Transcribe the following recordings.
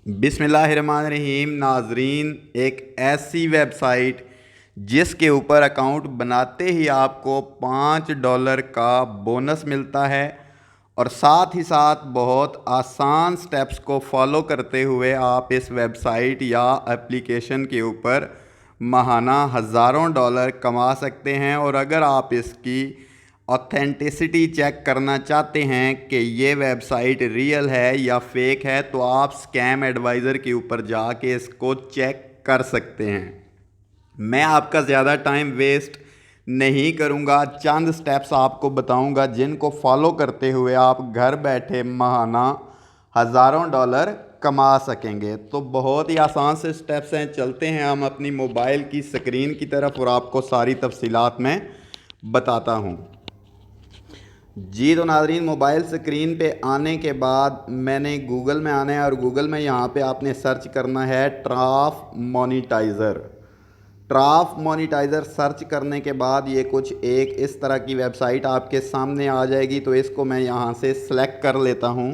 बिस्मिल्लाहिर्रहमानिर्रहीम नाजरीन, एक ऐसी वेबसाइट जिसके ऊपर अकाउंट बनाते ही आपको $5 का बोनस मिलता है और साथ ही साथ बहुत आसान स्टेप्स को फॉलो करते हुए आप इस वेबसाइट या एप्लीकेशन के ऊपर माहाना हज़ारों डॉलर कमा सकते हैं। और अगर आप इसकी ऑथेंटिसिटी चेक करना चाहते हैं कि ये वेबसाइट रियल है या फेक है, तो आप स्कैम एडवाइज़र के ऊपर जाके इसको चेक कर सकते हैं। मैं आपका ज़्यादा टाइम वेस्ट नहीं करूंगा, चंद स्टेप्स आपको बताऊंगा जिनको फॉलो करते हुए आप घर बैठे माहाना हज़ारों डॉलर कमा सकेंगे। तो बहुत ही आसान से स्टेप्स हैं। चलते हैं हम अपनी मोबाइल की स्क्रीन की तरफ और आपको सारी तफसीलात में बताता हूं। जी तो नाज़रीन, मोबाइल स्क्रीन पे आने के बाद मैंने गूगल में आना है और गूगल में यहाँ पे आपने सर्च करना है ट्राफ मोनेटाइज़र। ट्राफ मोनेटाइज़र सर्च करने के बाद ये कुछ एक इस तरह की वेबसाइट आपके सामने आ जाएगी। तो इसको मैं यहाँ से सिलेक्ट कर लेता हूँ।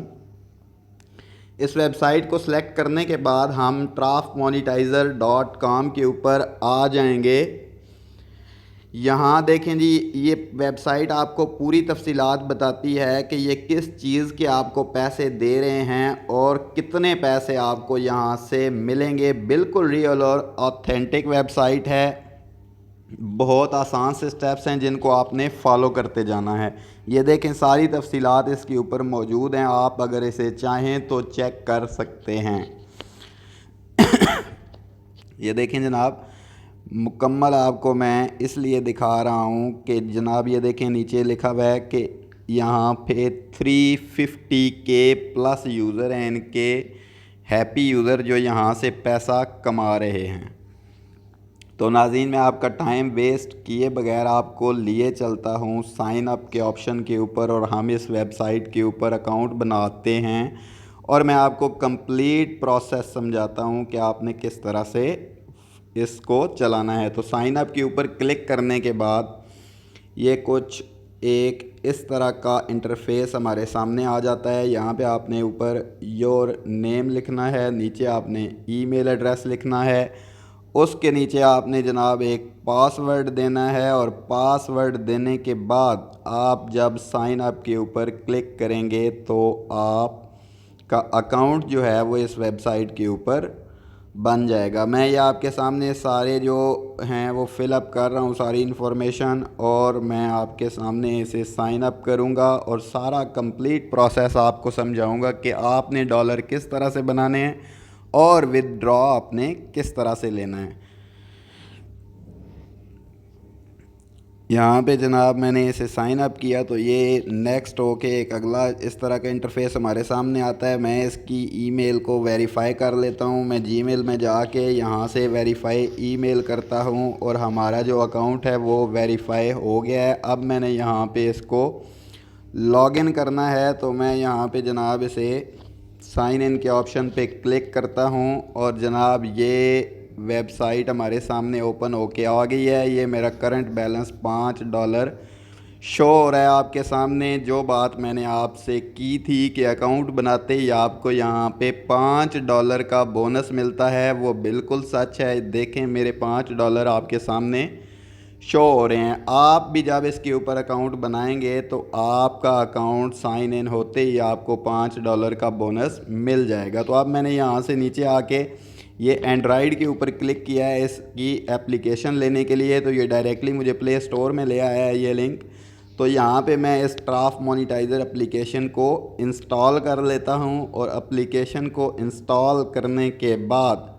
इस वेबसाइट को सिलेक्ट करने के बाद हम trafmonetizer.com के ऊपर आ जाएंगे। यहाँ देखें जी, ये वेबसाइट आपको पूरी तफसीलात बताती है कि ये किस चीज़ के आपको पैसे दे रहे हैं और कितने पैसे आपको यहाँ से मिलेंगे। बिल्कुल रियल और ऑथेंटिक वेबसाइट है। बहुत आसान से स्टेप्स हैं जिनको आपने फॉलो करते जाना है। ये देखें, सारी तफसीलात इसके ऊपर मौजूद हैं। आप अगर इसे चाहें तो चेक कर सकते हैं। ये देखें जनाब, मुकम्मल आपको मैं इसलिए दिखा रहा हूँ कि जनाब ये देखें, नीचे लिखा हुआ है कि यहाँ पे 350K प्लस यूज़र हैं, इनके हैप्पी यूज़र जो यहाँ से पैसा कमा रहे हैं। तो नाज़रीन, मैं आपका टाइम वेस्ट किए बगैर आपको लिए चलता हूँ साइन अप के ऑप्शन के ऊपर और हम इस वेबसाइट के ऊपर अकाउंट बनाते हैं और मैं आपको कंप्लीट प्रोसेस समझाता हूँ कि आपने किस तरह से इसको चलाना है। तो साइन अप के ऊपर क्लिक करने के बाद ये कुछ एक इस तरह का इंटरफेस हमारे सामने आ जाता है। यहाँ पे आपने ऊपर योर नेम लिखना है, नीचे आपने ईमेल एड्रेस लिखना है, उसके नीचे आपने जनाब एक पासवर्ड देना है और पासवर्ड देने के बाद आप जब साइन अप के ऊपर क्लिक करेंगे तो आपका अकाउंट जो है वो इस वेबसाइट के ऊपर बन जाएगा। मैं ये आपके सामने सारे जो हैं वो फिलअप कर रहा हूँ सारी इन्फॉर्मेशन, और मैं आपके सामने इसे साइन अप करूँगा और सारा कंप्लीट प्रोसेस आपको समझाऊँगा कि आपने डॉलर किस तरह से बनाने हैं और विदड्रॉ आपने किस तरह से लेना है। यहाँ पे जनाब मैंने इसे साइन अप किया तो ये नेक्स्ट होके एक अगला इस तरह का इंटरफेस हमारे सामने आता है। मैं इसकी ईमेल को वेरीफ़ाई कर लेता हूँ। मैं जीमेल में जाके यहाँ से वेरीफ़ाई ईमेल करता हूँ और हमारा जो अकाउंट है वो वेरीफ़ाई हो गया है। अब मैंने यहाँ पे इसको लॉगिन करना है, तो मैं यहाँ पे जनाब इसे साइन इन के ऑप्शन पे क्लिक करता हूँ और जनाब ये वेबसाइट हमारे सामने ओपन होके आ गई है। ये मेरा करंट बैलेंस $5 शो हो रहा है आपके सामने। जो बात मैंने आपसे की थी कि अकाउंट बनाते ही आपको यहाँ पे $5 का बोनस मिलता है, वो बिल्कुल सच है। देखें, मेरे $5 आपके सामने शो हो रहे हैं। आप भी जब इसके ऊपर अकाउंट बनाएंगे तो आपका अकाउंट साइन इन होते ही आपको $5 का बोनस मिल जाएगा। तो अब मैंने यहाँ से नीचे आके ये एंड्रॉयड के ऊपर क्लिक किया है इसकी एप्लीकेशन लेने के लिए। तो ये डायरेक्टली मुझे प्ले स्टोर में ले आया है ये लिंक। तो यहाँ पे मैं इस ट्राफ मोनेटाइज़र एप्लीकेशन को इंस्टॉल कर लेता हूँ और एप्लीकेशन को इंस्टॉल करने के बाद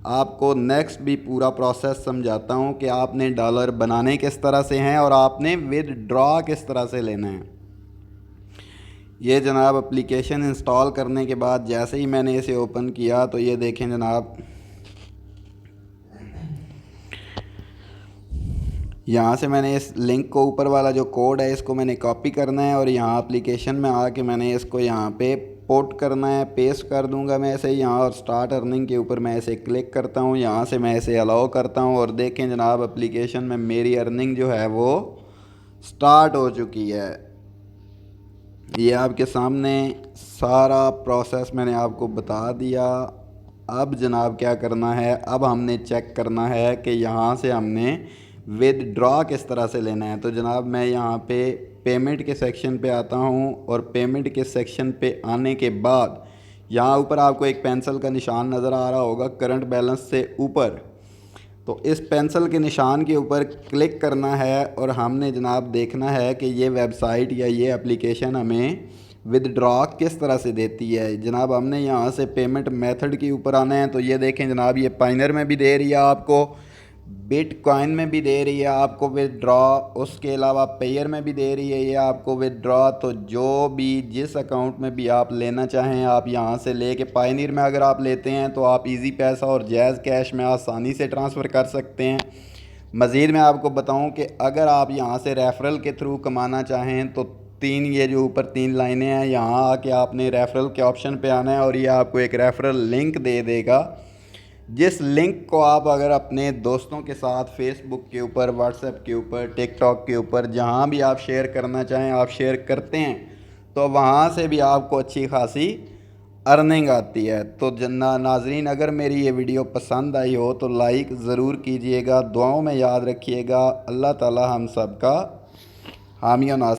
आपको नेक्स्ट भी पूरा प्रोसेस समझाता हूँ कि आपने डॉलर बनाने किस तरह से हैं और आपने विदड्रॉ किस तरह से लेना है। ये जनाब एप्लीकेशन इंस्टॉल करने के बाद जैसे ही मैंने इसे ओपन किया तो ये देखें जनाब, यहाँ से मैंने इस लिंक को ऊपर वाला जो कोड है इसको मैंने कॉपी करना है और यहाँ एप्लीकेशन में आके मैंने इसको यहाँ पे पोर्ट करना है। पेस्ट कर दूंगा मैं ऐसे ही यहाँ और स्टार्ट अर्निंग के ऊपर मैं इसे क्लिक करता हूँ। यहाँ से मैं इसे अलाउ करता हूँ और देखें जनाब, एप्लीकेशन में मेरी अर्निंग जो है वो स्टार्ट हो चुकी है। ये आपके सामने सारा प्रोसेस मैंने आपको बता दिया। अब जनाब क्या करना है, अब हमने चेक करना है कि यहाँ से हमने विदड्रॉ किस तरह से लेना है। तो जनाब मैं यहाँ पे पेमेंट के सेक्शन पे आता हूँ और पेमेंट के सेक्शन पे आने के बाद यहाँ ऊपर आपको एक पेंसिल का निशान नज़र आ रहा होगा करंट बैलेंस से ऊपर। तो इस पेंसिल के निशान के ऊपर क्लिक करना है और हमने जनाब देखना है कि ये वेबसाइट या ये एप्लीकेशन हमें विदड्रॉ किस तरह से देती है। जनाब हमने यहाँ से पेमेंट मेथड के ऊपर आना है। तो ये देखें जनाब, ये पाइनर में भी दे रही है आपको, बिटकॉइन में भी दे रही है आपको विदड्रॉ, उसके अलावा पेयर में भी दे रही है ये आपको विदड्रॉ। तो जो भी जिस अकाउंट में भी आप लेना चाहें आप यहाँ से लेके, पायनियर में अगर आप लेते हैं तो आप इजी पैसा और जैज़ कैश में आसानी से ट्रांसफ़र कर सकते हैं। मज़ीद मैं आपको बताऊं कि अगर आप यहाँ से रेफरल के थ्रू कमाना चाहें तो तीन, ये जो ऊपर तीन लाइनें हैं, यहाँ आके आपने रेफरल के ऑप्शन पे आना है और ये आपको एक रेफरल लिंक दे देगा, जिस लिंक को आप अगर अपने दोस्तों के साथ फेसबुक के ऊपर, व्हाट्सएप के ऊपर, टिकटॉक के ऊपर, जहाँ भी आप शेयर करना चाहें आप शेयर करते हैं तो वहाँ से भी आपको अच्छी खासी अर्निंग आती है। तो नाजरीन, अगर मेरी ये वीडियो पसंद आई हो तो लाइक ज़रूर कीजिएगा, दुआओं में याद रखिएगा। अल्लाह ताला हम सब का हामी और नासिर